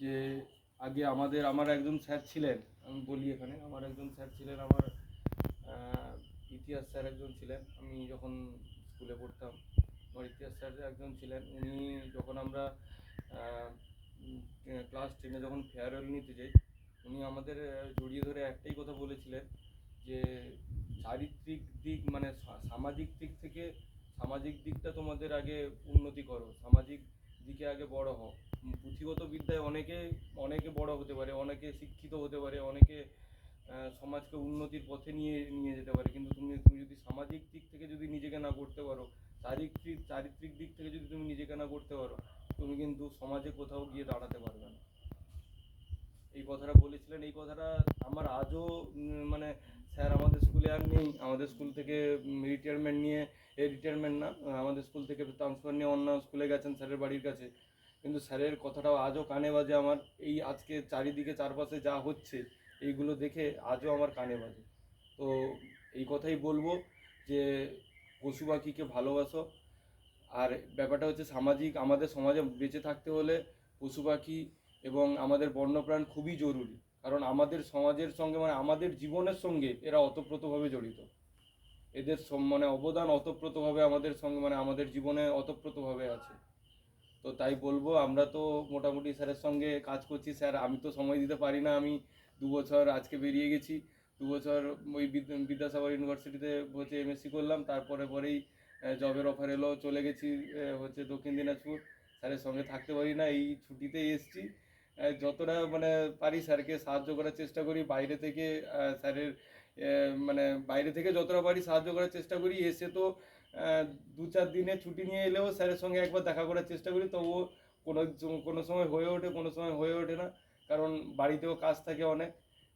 যে আগে আমার একজন স্যার ছিলেন, আমি বলি এখানে, আমার একজন স্যার ছিলেন, আমার ইতিহাস স্যার একজন ছিলেন। আমি যখন স্কুলে পড়তাম, আমার ইতিহাস স্যার একজন ছিলেন। উনি যখন আমরা ক্লাস 10-এ যখন ফেয়ারওয়েল নিতে যাই, উনি আমাদের জড়িয়ে ধরে একটাই কথা বলেছিলেন যে চারিত্রিক দিক মানে সামাজিক দিক থেকে, সামাজিক দিকটা তোমাদের আগে উন্নতি করো, সামাজিক দিকে আগে বড় হও। পুঁথিগত বিদ্যায় অনেকে অনেকে বড় হতে পারে, অনেকে শিক্ষিত হতে পারে, অনেকে সমাজকে উন্নতির পথে নিয়ে নিয়ে যেতে পারে, কিন্তু তুমি তুমি যদি সামাজিক দিক থেকে যদি নিজেকে না করতে পারো, চারিত্রিক দিক থেকে যদি তুমি নিজেকে না করতে পারো, তুমি কিন্তু সমাজে কোথাও গিয়ে দাঁড়াতে পারবে না। এই কথাটা বলেছিলেন। এই কথাটা আমার আজও মানে স্যার আমাদের স্কুলে আর নেই, আমাদের স্কুল থেকে রিটায়ারমেন্ট নিয়ে, রিটায়ারমেন্ট না, আমাদের স্কুল থেকে ট্রান্সফার নিয়ে অন্য স্কুলে গেছেন স্যারের বাড়ির কাছে, কিন্তু স্যারের কথাটাও আজও কানে বাজে আমার। এই আজকে চারিদিকে চারপাশে যা হচ্ছে এইগুলো দেখে আজও আমার কানে বাজে। তো এই কথাই বলবো যে পশু পাখিকে ভালোবাসো। আর ব্যাপারটা হচ্ছে সামাজিক, আমাদের সমাজে বেঁচে থাকতে হলে পশু পাখি এবং আমাদের বন্যপ্রাণ খুবই জরুরি, কারণ আমাদের সমাজের সঙ্গে মানে আমাদের জীবনের সঙ্গে এরা ওতপ্রোতভাবে জড়িত। এদের মানে অবদান ওতপ্রোতভাবে আমাদের সঙ্গে মানে আমাদের জীবনে ওতপ্রোতভাবে আছে। তো তাই বলবো, আমরা তো মোটামুটি স্যারের সঙ্গে কাজ করছি। স্যার আমি তো সময় দিতে পারি না, আমি 2 বছর আজকে বেরিয়ে গেছি, 2 বছর ওই বিদ্যাসাগর ইউনিভার্সিটিতে হচ্ছে এমএসসি করলাম, তারপরে পরেই জবের অফার এলো, চলে গেছি হচ্ছে দক্ষিণ দিনাজপুর। স্যারের সঙ্গে থাকতে পারি না, এই ছুটিতে এসেছি। যতটা মানে পারি স্যারকে সাহায্য করার চেষ্টা করি, বাইরে থেকে স্যারের মানে বাইরে থেকে যতটা পারি সাহায্য করার চেষ্টা করি। এসে তো 2-4 দিনের ছুটি নিয়ে এলেও স্যারের সঙ্গে একবার দেখা করার চেষ্টা করি, তবুও কোনো কোনো সময় হয়ে ওঠে, কোনো সময় হয়ে ওঠে না, কারণ বাড়িতেও কাজ থাকে অনেক।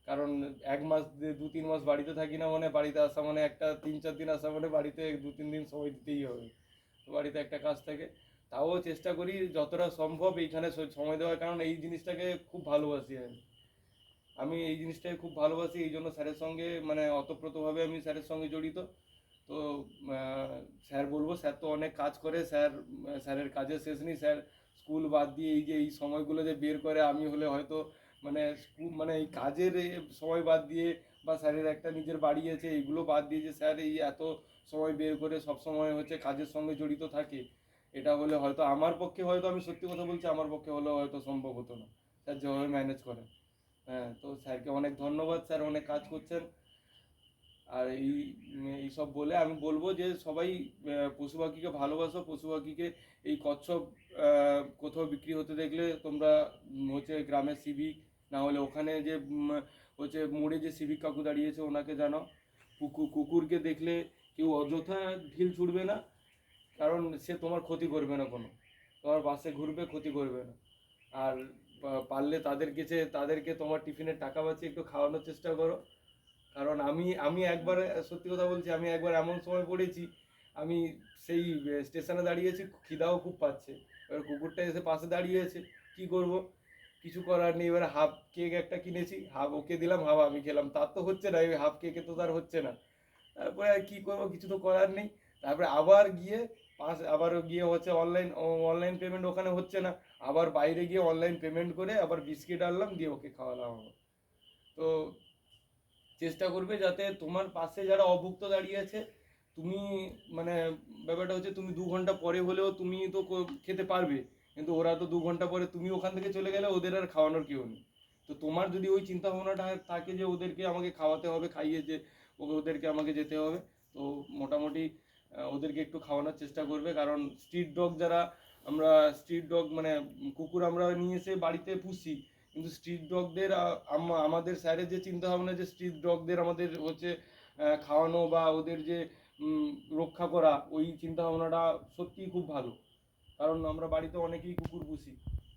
কারণ 1 মাস 2-3 মাস বাড়িতে থাকি না, মানে বাড়িতে আসা মানে একটা 3-4 দিন আসা মানে বাড়িতে 2-3 দিন সময় দিতেই হবে। তো বাড়িতে একটা কাজ থাকে, তাও চেষ্টা করি যতটা সম্ভব এইখানে সময় দেওয়ার, কারণ এই জিনিসটাকে খুব ভালোবাসি আমি। আমি এই জিনিসটাকে খুব ভালোবাসি, এই জন্য স্যারের সঙ্গে মানে ওতপ্রোতভাবে আমি স্যারের সঙ্গে জড়িত। তো স্যার বলবো, স্যার তো অনেক কাজ করে, স্যারের কাজের শেষ নেই। স্যার স্কুল বাদ দিয়ে এই যে এই সময়গুলো যে বের করে, আমি হলে হয়তো মানে স্কুল মানে এই কাজের সময় বাদ দিয়ে, বা স্যারের একটা নিজের বাড়ি আছে এইগুলো বাদ দিয়ে, যে স্যার এই এত সময় বের করে সব সময় হচ্ছে কাজের সঙ্গে জড়িত থাকে, এটা হলে হয়তো আমার পক্ষে, হয়তো আমি সত্যি কথা বলছি, আমার পক্ষে হলেও হয়তো সম্ভব হতো না, স্যার যেভাবে ম্যানেজ করে। হ্যাঁ, তো স্যারকে অনেক ধন্যবাদ, স্যার অনেক কাজ করছেন। আর এইসব বলে আমি বলবো যে সবাই পশু পাখিকে ভালোবাসো, পশু পাখিকে। এই কচ্ছপ কোথাও বিক্রি হতে দেখলে তোমরা হচ্ছে গ্রামের সিভিক, না হলে ওখানে যে হচ্ছে মোড়ে যে সিভিক কাকু দাঁড়িয়েছে ওনাকে জানাও। কুকুরকে দেখলে কেউ অযথা ঢিল ছুড়বে না, কারণ সে তোমার ক্ষতি করবে না, কোনো তোমার পাশে ঘুরবে, ক্ষতি করবে না। আর পারলে তাদেরকে তোমার টিফিনের টাকা বাঁচিয়ে একটু খাওয়ানোর চেষ্টা করো। কারণ আমি আমি একবার, সত্যি কথা বলছি, আমি একবার এমন সময় পড়েছি, আমি সেই স্টেশনে দাঁড়িয়েছি, খিদাও খুব পাচ্ছে, এবার কুকুরটা এসে পাশে দাঁড়িয়েছে, কি করব, কিছু করার নেই। এবার হাফ কেক একটা কিনেছি, হাফ ওকে দিলাম, হাফ আমি খেলাম, তার তো হচ্ছে না, হাফ কেকে তো তার হচ্ছে না। তারপরে আর কি করবো, কিছু তো করার নেই। তারপরে আবার গিয়ে হচ্ছে অনলাইন পেমেন্ট ওখানে হচ্ছে না, আবার বাইরে গিয়ে অনলাইন পেমেন্ট করে আবার বিস্কিট আনলাম, দিয়ে ওকে খাওয়ালাম আমার। তো চেষ্টা করবে যাতে তোমার পাশে যারা অভুক্ত দাঁড়িয়ে আছে, তুমি মানে ব্যাপারটা হচ্ছে তুমি 2 ঘন্টা পরে হলেও তুমি তো খেতে পারবে, কিন্তু ওরা তো 2 ঘন্টা পরে তুমি ওখান থেকে চলে গেলে ওদের আর খাওয়ানোর কেউ নেই। তো তোমার যদি ওই চিন্তা ভাবনাটা থাকে যে ওদেরকে আমাকে খাওয়াতে হবে, খাইয়ে যে ওদেরকে আমাকে যেতে হবে, তো মোটামুটি ওদেরকে একটু খাওয়ানোর চেষ্টা করবে। কারণ আমরা স্ট্রিট ডগ মানে কুকুর আমরা নিয়ে এসে বাড়িতে পুষি, কিন্তু স্ট্রিট ডগদের আমাদের স্যারের যে চিন্তা ভাবনা, যে স্ট্রিট ডগদের আমাদের হচ্ছে খাওয়ানো বা ওদের যে রক্ষা করা, ওই চিন্তা ভাবনাটা সত্যিই খুব ভালো। কারণ আমরা বাড়িতে অনেকেই কুকুর পুষি,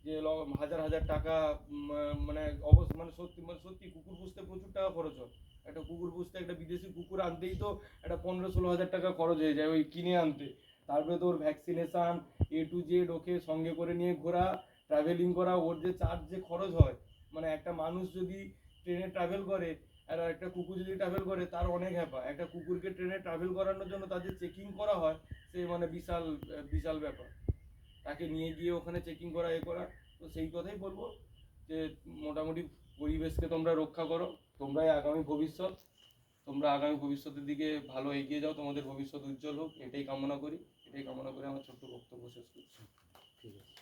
যে হাজার হাজার টাকা মানে মানে সত্যি কুকুর পুষতে প্রচুর টাকা খরচ হয়। একটা কুকুর পুষতে, একটা বিদেশি কুকুর আনতেই তো একটা 15-16 হাজার টাকা খরচ হয়ে যায় ওই কিনে আনতে। তারপরে তো ওর ভ্যাকসিনেশান A to Z, ওকে সঙ্গে করে নিয়ে ঘোরা, ট্রাভেলিং করা, ওর যে চার্জ যে খরচ হয়, মানে একটা মানুষ যদি ট্রেনে ট্রাভেল করে আর একটা কুকুর যদি ট্রাভেল করে, তার অনেক হ্যাপা। একটা কুকুরকে ট্রেনে ট্রাভেল করানোর জন্য তার যে চেকিং করা হয়, সে মানে বিশাল বিশাল ব্যাপার, তাকে নিয়ে গিয়ে ওখানে চেকিং করা, করা। তো সেই কথাই বলবো যে মোটামুটি পরিবেশকে তোমরা রক্ষা করো, তোমরাই আগামী ভবিষ্যৎ, তোমরা আগামী ভবিষ্যতের দিকে ভালো এগিয়ে যাও, তোমাদের ভবিষ্যৎ উজ্জ্বল হোক, এটাই কামনা করি। এটাই কামনা করে আমার ছোট্ট বক্তব্য শেষ করছি। ঠিক আছে।